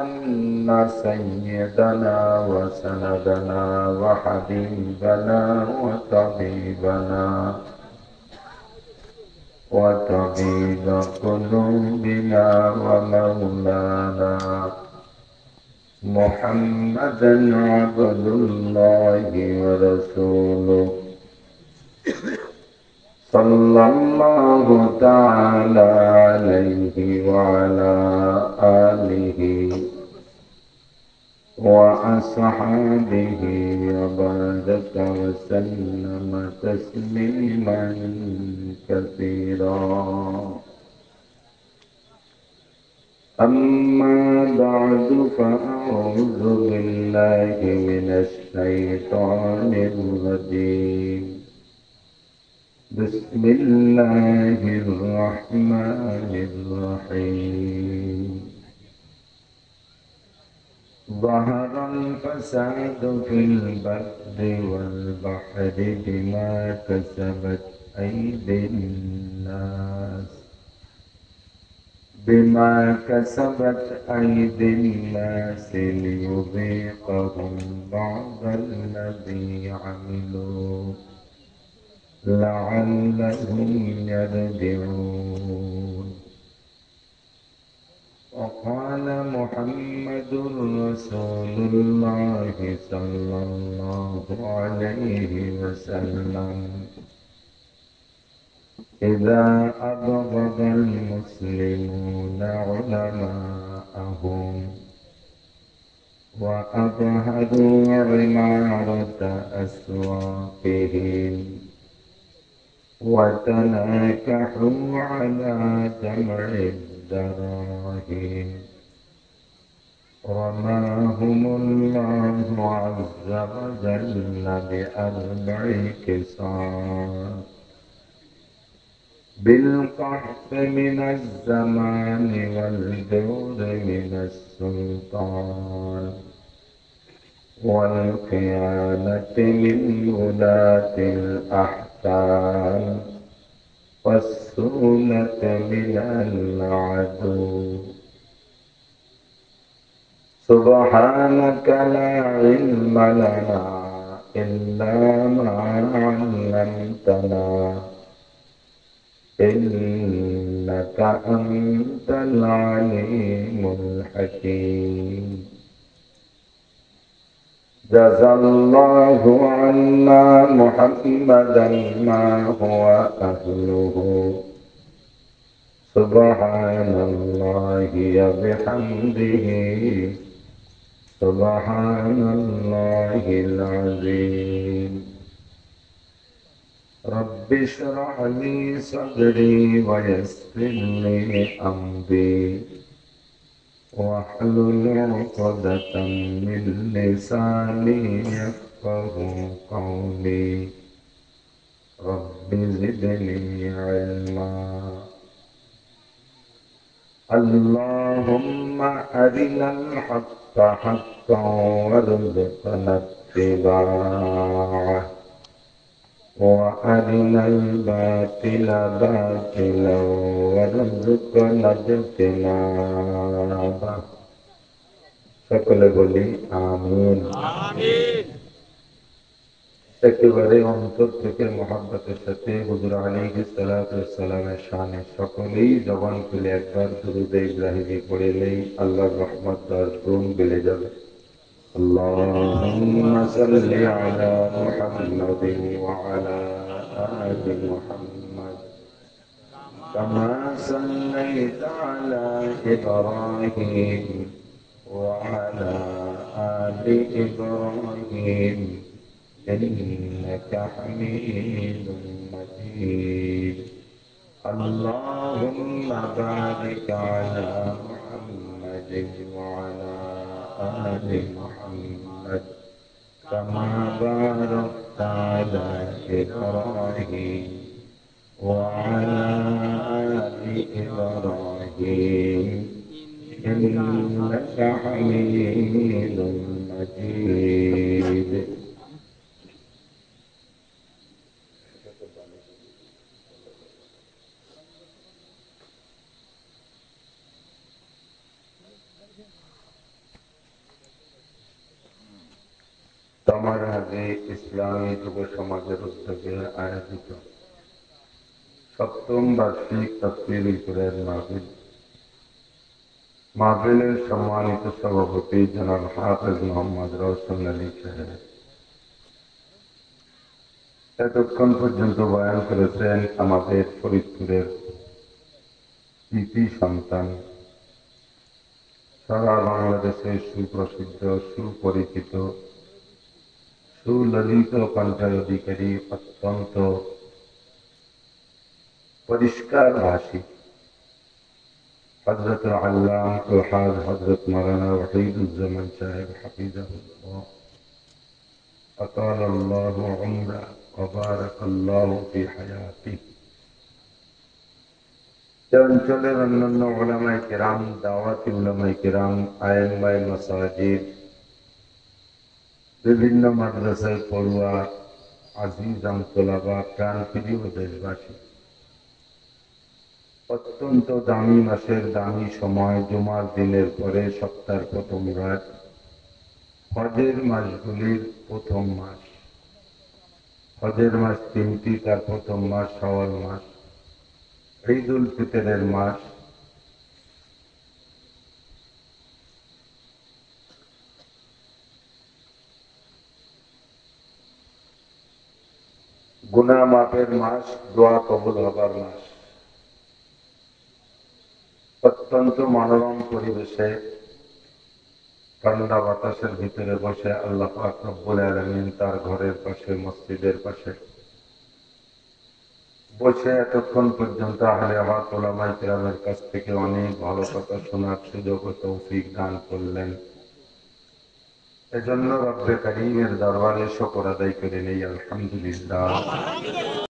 أن سيدنا وسندنا وحبيبنا وطبيب قلوبنا ومولانا محمدا عبد الله ورسوله صلى الله تعالى عليه وعلى آله وأصحابه وبارك وسلم تسليما كثيرا. أما بعد فأعوذ بالله من الشيطان الرجيم. بسم الله الرحمن الرحيم. ظهر الفساد في البر والبحر بما كسبت أيدي الناس ليذيقهم بعض الذي عملوا لعلهم يرجعون. وقال محمد رسول الله صلى الله عليه وسلم: إذا أبغض المسلمون علماءهم وأظهروا عمارة أسواقهم وتناكحوا على جمع الدراهم رماهم الله عز وجل بأربع خصال: بالقحط من الزمان والجور من السلطان والخيانة من ولاة الأحكام والسنة من العدو. سبحانك لا علم لنا إلا ما علمتنا إنك أنت العليم الحكيم. جزى الله عنا محمدا ما هو أهله. سبحان الله وبحمده سبحان الله العظيم. رب اشرح لي صدري ويسر لي أمري واحلل عقدة من لساني يفقه قولي. رب زدني علما. اللهم أرنا الحق حقا وارزقنا اتباعه وأرنا الباطل باطلا وارزقنا اجتنابه. সকলে বলি আমিন। একেবারে অন্তর থেকে মহব্বতের সাথে হুজুর আলাইহিস সালাতু ওয়াস সালামের শানে সকলেই জবান খুলে একবার দুরূদ ইব্রাহিমি পড়লেই আল্লাহর রহমত 10 গুণ বেড়ে যাবে। اللهم صل على محمد وعلى آل محمد كما صليت على إبراهيم وعلى آل إبراهيم إنك حميد مجيد. اللهم بارك على محمد وعلى آل محمد كما باركت على إبراهيم وعلى آل إبراهيم إنك حميد مجيد. দামারহাজি ইসলামী যুব সমাজের উদ্যোগে আয়োজিত ৭ম বার্ষিক তাফসীর কোরআন মাহফিলের সম্মানিত সভাপতি জনাব হাফেজ মোহাম্মদ রওশন আলী সাহেব এতক্ষণ পর্যন্ত বয়ান করেছেন আমাদের ফরিদপুরের কৃতি সন্তান, সারা বাংলাদেশের সুপ্রসিদ্ধ, সুপরিচিত, সুললিত কণ্ঠের অধিকারী, অত্যন্ত পরিষ্কার ভাষী হযরত আল্লাম আলহাজ হযরত মাওলানা ওয়াহিদুজ্জামান সাহেব হাফিজাহুল্লাহ আতালাল্লাহু উমরা ওয়া বারাকাল্লাহু ফি হায়াতিহি। অঞ্চলের অন্যান্য উলামায়ে কেরাম, দাওয়াতি উলামায়ে কেরাম, আইম্মায়ে মাসাজিদ, বিভিন্ন মাদ্রাসায় পড়ুয়া, আজিজান তোলাবা, প্রাণপ্রিয় দেশবাসী, অত্যন্ত দামি মাসের দামি সময়, জুমার দিনের পরে সপ্তাহের প্রথম রাত, হজের মাসগুলির প্রথম মাস। হজের মাস তিনটি, তার প্রথম মাস শাওয়াল মাস, ঈদ উল ফিতরের মাস। গুনাহ মাফের মাস, দোয়া কবুল হবার মাস। অত্যন্ত মনোরম পরিবেশে ঠান্ডা বাতাসের ভিতরে বসে আল্লাহ পাক রব্বুল আলামিন তার ঘরের পাশে, মসজিদের পাশে বসে এতক্ষণ পর্যন্ত আহলে হাদিস উলামায়ে কেরামের কাছ থেকে অনেক ভালো কথা শোনার সুযোগ ও তৌফিক দান করলেন। এজন্য রব্বে কারীমের দরবারে শুকর আদায় করে নেই, আলহামদুলিল্লাহ।